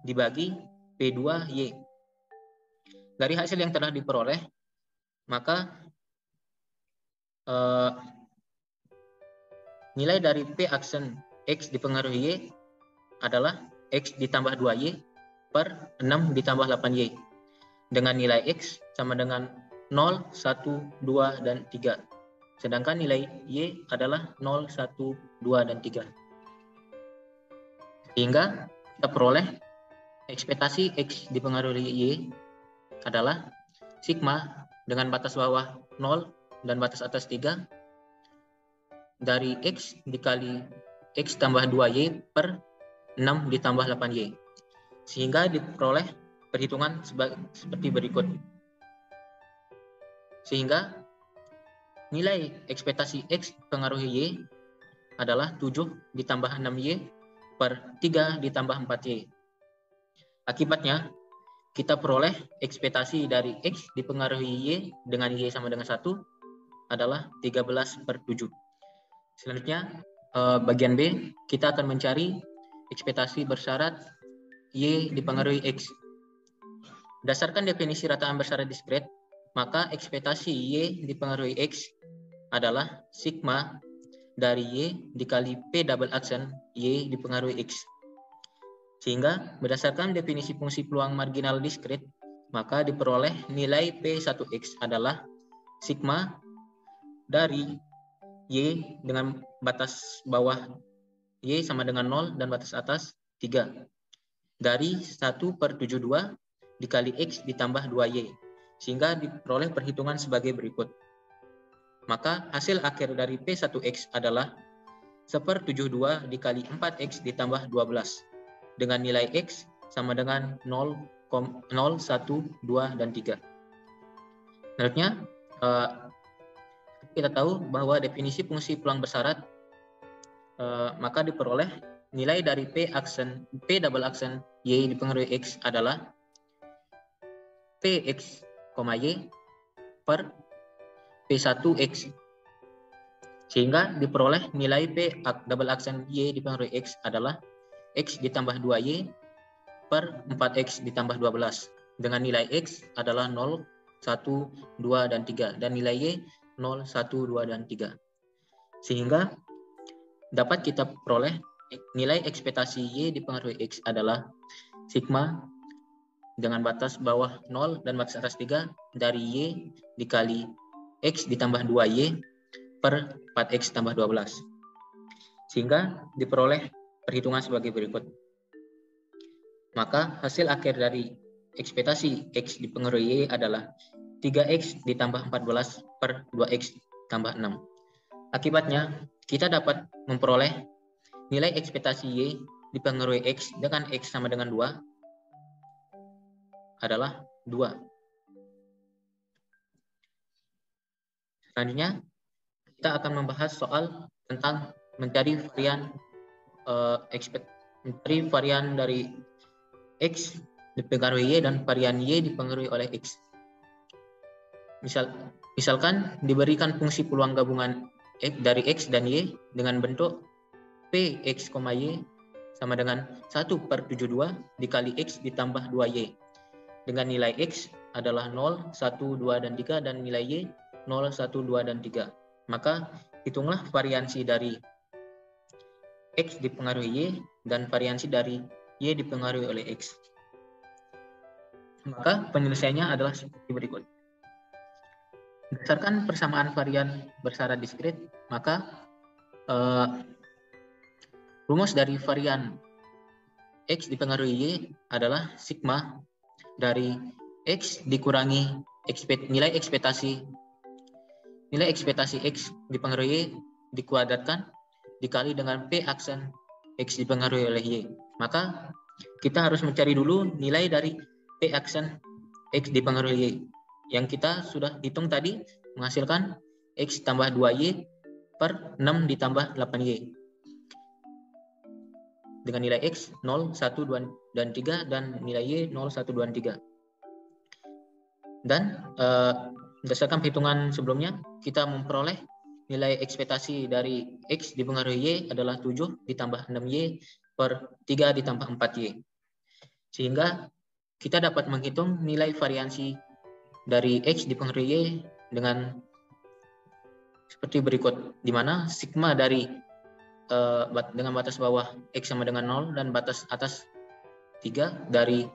dibagi P2Y. Dari hasil yang telah diperoleh, maka nilai dari P aksen X dipengaruhi Y adalah X ditambah 2Y per 6 ditambah 8Y dengan nilai X sama dengan 0, 1, 2, dan 3. Sedangkan nilai Y adalah 0, 1, 2, dan 3. Sehingga kita peroleh ekspektasi X dipengaruhi Y adalah sigma dengan batas bawah 0 dan batas atas 3 dari X dikali X tambah 2Y per 6 ditambah 8Y. Sehingga diperoleh perhitungan seperti berikut. Sehingga nilai ekspektasi X pengaruhi Y adalah 7 ditambah 6Y per 3 ditambah 4Y. Akibatnya, kita peroleh ekspektasi dari X dipengaruhi Y dengan Y sama dengan 1 adalah 13/7. Selanjutnya, bagian B, kita akan mencari ekspektasi bersyarat Y dipengaruhi X. Berdasarkan definisi rataan bersyarat diskret, maka ekspektasi Y dipengaruhi X adalah sigma dari Y dikali P double aksen Y dipengaruhi X. Sehingga berdasarkan definisi fungsi peluang marginal diskret, maka diperoleh nilai P1X adalah sigma dari Y dengan batas bawah Y sama dengan 0 dan batas atas 3 dari 1/72 dikali X ditambah 2Y, sehingga diperoleh perhitungan sebagai berikut. Maka hasil akhir dari P1X adalah 1/72 dikali 4X ditambah 12 dengan nilai X sama dengan 0, 1, 2, dan 3. Selanjutnya, kita tahu bahwa definisi fungsi peluang bersyarat, maka diperoleh nilai dari P double aksen Y dipengaruhi X adalah Px, Y per P1X. Sehingga diperoleh nilai P double aksen Y dipengaruhi X adalah X ditambah 2Y per 4X ditambah 12 dengan nilai X adalah 0, 1, 2, dan 3 dan nilai Y 0, 1, 2, dan 3. Sehingga dapat kita peroleh nilai ekspektasi Y dipengaruhi X adalah sigma dengan batas bawah 0 dan batas atas 3 dari Y dikali X ditambah 2Y per 4X tambah 12. Sehingga diperoleh perhitungan sebagai berikut. Maka hasil akhir dari ekspektasi X dipengaruhi Y adalah 3X ditambah 14 per 2X tambah 6. Akibatnya, kita dapat memperoleh nilai ekspektasi Y dipengaruhi X dengan X sama dengan 2 adalah 2. Selanjutnya, kita akan membahas soal tentang mencari varian mencari varian dari X dipengaruhi Y dan varian Y dipengaruhi oleh X. Misalkan diberikan fungsi peluang gabungan dari X dan Y dengan bentuk Px, Y sama dengan 1/72 dikali X ditambah 2Y. Dengan nilai X adalah 0, 1, 2, dan 3 dan nilai Y 0, 1, 2, dan 3. Maka hitunglah variansi dari X dipengaruhi Y dan variansi dari Y dipengaruhi oleh X. Maka penyelesaiannya adalah seperti berikut. Berdasarkan persamaan varian bersyarat diskrit, maka rumus dari varian X dipengaruhi Y adalah sigma dari X dikurangi nilai ekspektasi X dipengaruhi Y dikuadratkan dikali dengan P aksen X dipengaruhi oleh Y. Maka kita harus mencari dulu nilai dari P aksen X dipengaruhi Y. Yang kita sudah hitung tadi menghasilkan X tambah 2Y per 6 ditambah 8Y. Dengan nilai X 0, 1, 2, dan 3 dan nilai Y 0, 1, 2, dan 3. Dan berdasarkan perhitungan sebelumnya, kita memperoleh nilai ekspektasi dari X dipengaruhi Y adalah 7 ditambah 6Y per 3 ditambah 4Y. Sehingga kita dapat menghitung nilai variansi dari X dipengaruhi Y dengan seperti berikut, di mana sigma dari dengan batas bawah X sama dengan 0 dan batas atas 3 dari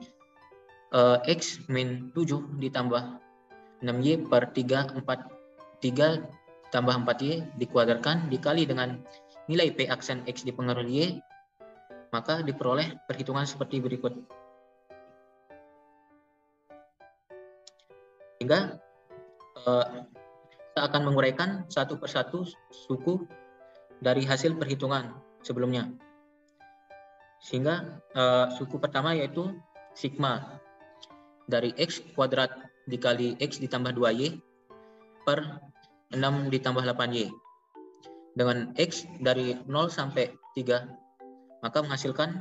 X min 7 ditambah 6Y per 3 tambah 4Y dikuadratkan dikali dengan nilai P aksen X dipengaruhi Y, maka diperoleh perhitungan seperti berikut. Sehingga kita akan menguraikan satu persatu suku dari hasil perhitungan sebelumnya. Sehingga suku pertama yaitu sigma dari X kuadrat dikali X ditambah 2Y per 6 ditambah 8Y. Dengan X dari 0 sampai 3, maka menghasilkan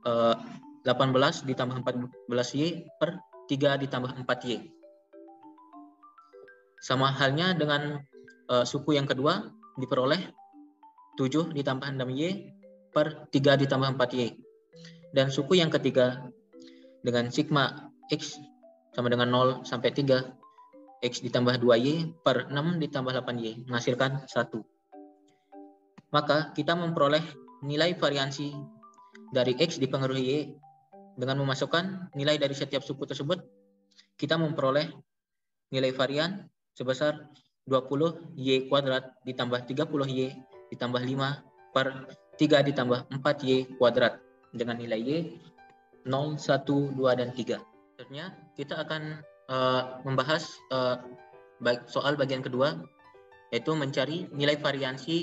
18 ditambah 14Y per 3 ditambah 4Y. Sama halnya dengan suku yang kedua diperoleh 7 ditambah 6Y per 3 ditambah 4Y. Dan suku yang ketiga dengan sigma X sama dengan 0 sampai 3, X ditambah 2Y per 6 ditambah 8Y menghasilkan 1. Maka kita memperoleh nilai variansi dari X dipengaruhi Y dengan memasukkan nilai dari setiap suku tersebut. Kita memperoleh nilai varian sebesar 20Y kuadrat ditambah 30Y ditambah 5 per 3 ditambah 4Y kuadrat dengan nilai Y 0, 1, 2, dan 3. Selanjutnya kita akan membahas soal bagian kedua, yaitu mencari nilai variansi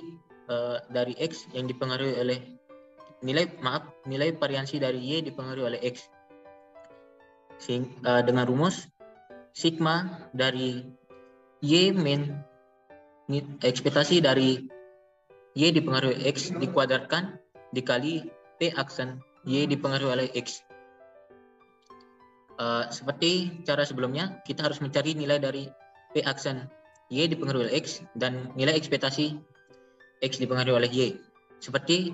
dari X yang dipengaruhi oleh nilai variansi dari Y dipengaruhi oleh X. Dengan rumus sigma dari Y min ekspektasi dari Y dipengaruhi X dikuadratkan dikali P aksen Y dipengaruhi oleh X. Seperti cara sebelumnya, kita harus mencari nilai dari P aksen Y dipengaruhi oleh X dan nilai ekspektasi X dipengaruhi oleh Y. Seperti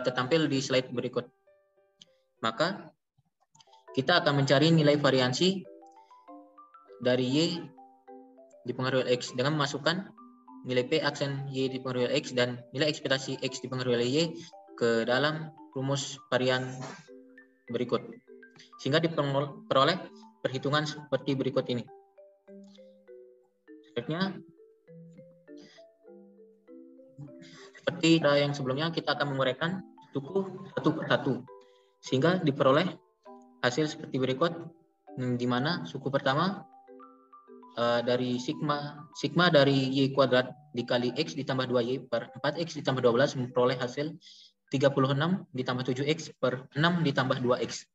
tertampil di slide berikut. Maka kita akan mencari nilai variansi dari Y dipengaruhi oleh X dengan memasukkan nilai P aksen Y dipengaruhi oleh X dan nilai ekspektasi X dipengaruhi oleh Y ke dalam rumus varian berikut. Sehingga diperoleh perhitungan seperti berikut ini. Selanjutnya, seperti yang sebelumnya, kita akan menguraikan suku satu persatu. Sehingga diperoleh hasil seperti berikut, di mana suku pertama dari sigma dari y kuadrat dikali x ditambah 2y per 4x ditambah 12 memperoleh hasil 36 ditambah 7x per 6 ditambah 2x.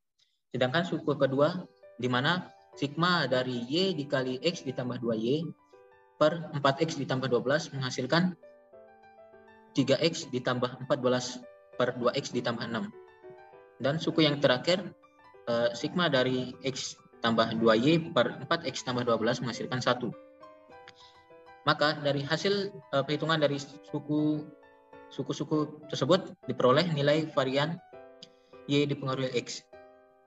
Sedangkan suku kedua, di mana sigma dari y dikali x ditambah 2y per 4x ditambah 12 menghasilkan 3x ditambah 14 per 2x ditambah 6. Dan suku yang terakhir, sigma dari x tambah 2y per 4x tambah 12 menghasilkan 1. Maka dari hasil perhitungan dari suku-suku tersebut diperoleh nilai varian y dipengaruhi x,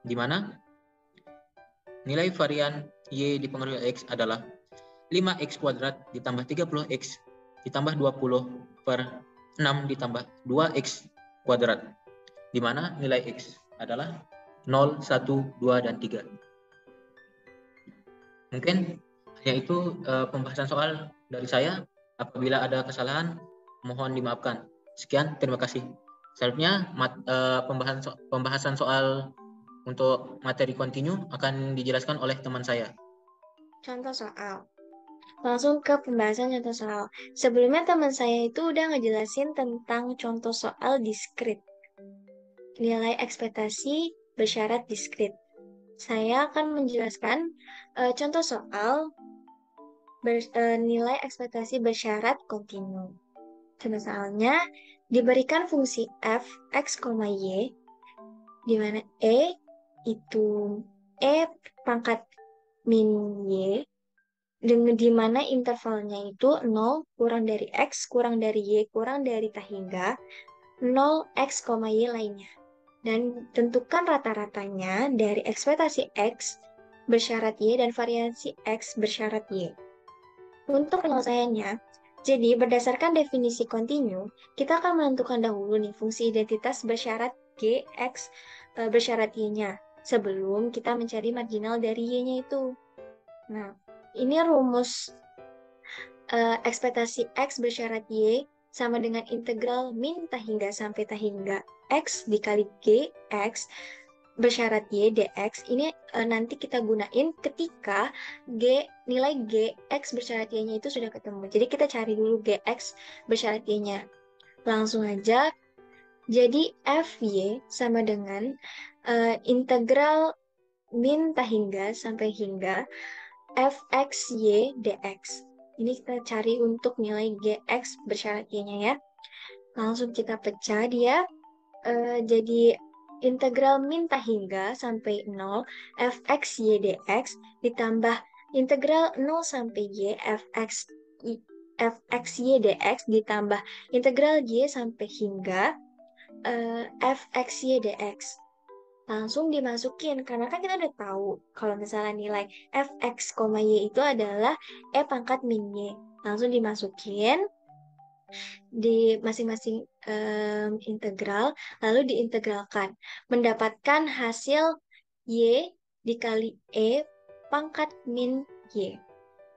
di mana nilai varian y dipengaruhi x adalah 5x kuadrat ditambah 30x ditambah 20 per 6 ditambah 2x kuadrat, di mana nilai x adalah 0, 1, 2, dan 3. Mungkin hanya itu pembahasan soal dari saya. Apabila ada kesalahan, mohon dimaafkan. Sekian, terima kasih. Selanjutnya, pembahasan soal untuk materi kontinu akan dijelaskan oleh teman saya. Contoh soal. Langsung ke pembahasan contoh soal. Sebelumnya teman saya itu udah ngejelasin tentang contoh soal diskrit. Nilai ekspektasi bersyarat diskrit. Saya akan menjelaskan contoh soal nilai ekspektasi bersyarat kontinu. Contoh soalnya, diberikan fungsi f, x, y, di mana e itu e pangkat min y, dengan di mana intervalnya itu 0 kurang dari x, kurang dari y, kurang dari tak hingga 0 x, y lainnya. Dan tentukan rata-ratanya dari ekspektasi x bersyarat y dan variansi x bersyarat y. Untuk penyelesaiannya, jadi berdasarkan definisi kontinu, kita akan menentukan dahulu nih fungsi identitas bersyarat g, x bersyarat y-nya sebelum kita mencari marginal dari y-nya itu. Nah, ini rumus ekspektasi x bersyarat y sama dengan integral min tak hingga sampai tak hingga x dikali g x bersyarat y dx. Ini nanti kita gunain ketika nilai g x bersyarat y-nya itu sudah ketemu. Jadi kita cari dulu g x bersyarat y-nya. Langsung aja. Jadi fy sama dengan integral min tak hingga sampai hingga fxy dx. Ini kita cari untuk nilai gx bersyarat y-nya ya. Langsung kita pecah dia. Jadi integral min tak hingga sampai 0 fxy dx ditambah integral 0 sampai y fxy dx ditambah integral y sampai hingga fxy dx. Langsung dimasukin, karena kan kita udah tahu kalau misalnya nilai fx, y itu adalah e pangkat min y. Langsung dimasukin di masing-masing integral, lalu diintegralkan. Mendapatkan hasil y dikali e pangkat min y.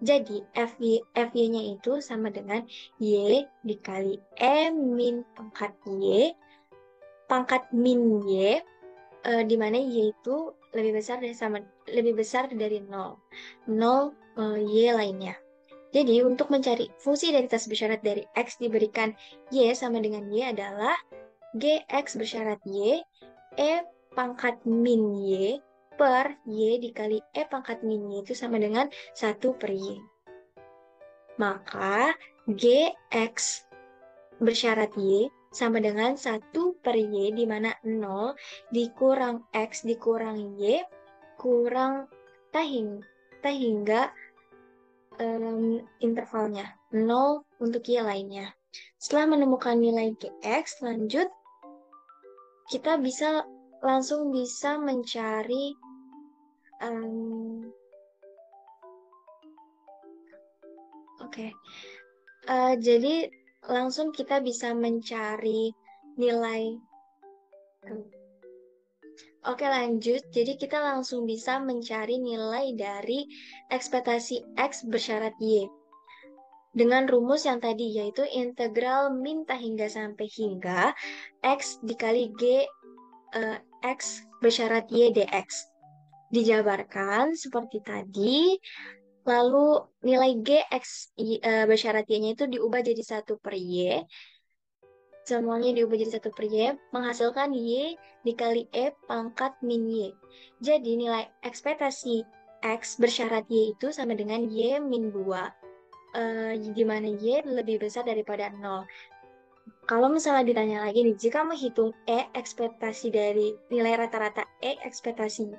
Jadi fy-nya itu sama dengan y dikali e min pangkat y pangkat min y, di mana y itu lebih besar dari 0 y lainnya. Jadi untuk mencari fungsi identitas bersyarat dari x diberikan y sama dengan y adalah gx bersyarat y e pangkat min y per y dikali e pangkat min y itu sama dengan 1 per y. Maka gx bersyarat y sama dengan 1 per y, di mana 0 dikurang x dikurang y kurang tak hingga intervalnya 0 untuk y lainnya. Setelah menemukan nilai gx, lanjut kita langsung bisa mencari jadi langsung kita bisa mencari nilai. Oke, lanjut. Jadi kita langsung bisa mencari nilai dari ekspektasi x bersyarat y dengan rumus yang tadi, yaitu integral min tak hingga sampai hingga x dikali g x bersyarat y dx. Dijabarkan seperti tadi. Lalu nilai G X bersyarat Y-nya itu diubah jadi 1/Y. Semuanya diubah jadi 1/Y, menghasilkan Y dikali E pangkat min Y. Jadi nilai ekspektasi X bersyarat Y itu sama dengan Y min 2, di mana Y lebih besar daripada 0. Kalau misalnya ditanya lagi nih, jika menghitung E ekspektasi dari nilai rata-rata E ekspektasi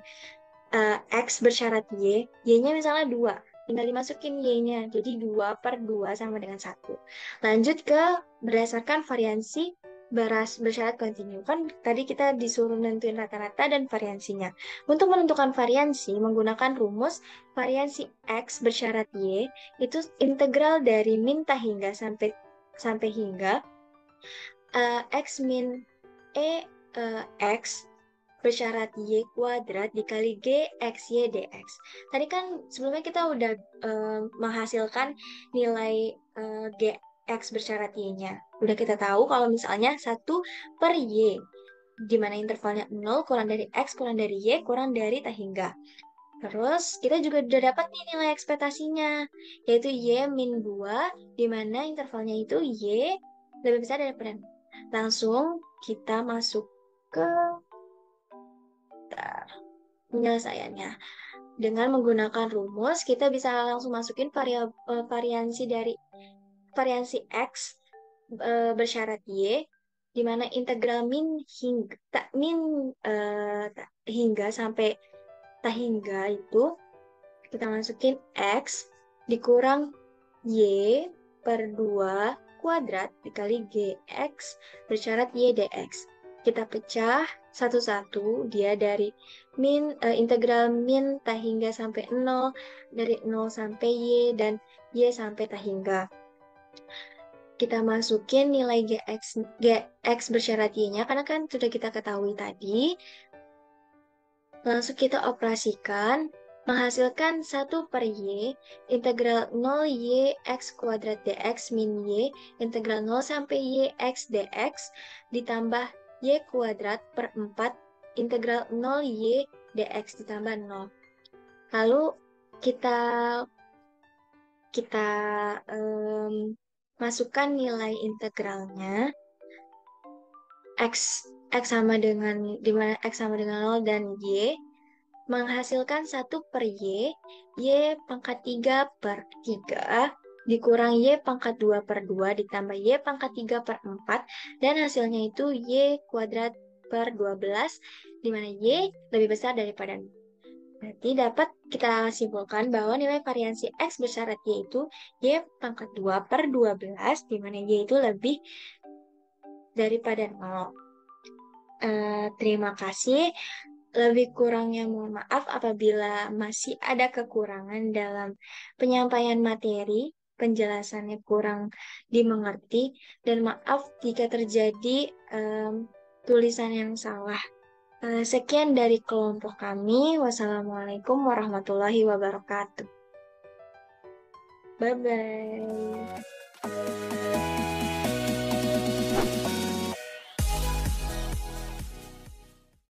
X bersyarat Y, Y-nya misalnya 2. Tinggal dimasukin Y-nya, jadi 2/2 sama dengan 1. Lanjut ke berdasarkan variansi bersyarat kontinu. Kan tadi kita disuruh nentuin rata-rata dan variansinya. Untuk menentukan variansi, menggunakan rumus variansi X bersyarat Y, itu integral dari min hingga sampai hingga X min E X bersyarat Y kuadrat dikali G X Y dx. Tadi kan sebelumnya kita udah menghasilkan nilai G X bersyarat Y-nya. Udah kita tahu kalau misalnya 1/Y, di mana intervalnya 0 kurang dari X kurang dari Y kurang dari hingga. Terus kita juga udah dapat nih nilai ekspektasinya, yaitu Y min 2, di mana intervalnya itu Y lebih besar daripada 0. Langsung kita masuk ke penyelesaiannya. Dengan menggunakan rumus, kita bisa langsung masukin variansi dari variansi X bersyarat Y, di mana integral hingga sampai hingga itu kita masukin X dikurang Y per 2 kuadrat dikali GX bersyarat Y dx. Kita pecah satu-satu, dia dari integral min hingga sampai 0, dari 0 sampai Y, dan Y sampai hingga. Kita masukin nilai GX bersyarat Y-nya, karena kan sudah kita ketahui tadi. Langsung kita operasikan, menghasilkan 1/Y, integral 0Y X kuadrat dx min Y, integral 0 sampai Y X dx, ditambah Y kuadrat per 4, integral 0Y dx ditambah 0. Lalu kita masukkan nilai integralnya. X sama dengan, di mana X sama dengan 0 dan Y, menghasilkan 1/Y, Y pangkat 3/3, dikurang Y pangkat 2/2, ditambah Y pangkat 3/4, dan hasilnya itu Y kuadrat per 12, di mana Y lebih besar daripada 0. Berarti dapat kita simpulkan bahwa nilai variansi X bersyarat Y itu Y pangkat 2/12, di mana Y itu lebih daripada 0. Terima kasih. Lebih kurangnya mohon maaf apabila masih ada kekurangan dalam penyampaian materi, penjelasannya kurang dimengerti, dan maaf jika terjadi tulisan yang salah. Sekian dari kelompok kami. Wassalamualaikum warahmatullahi wabarakatuh. Bye-bye.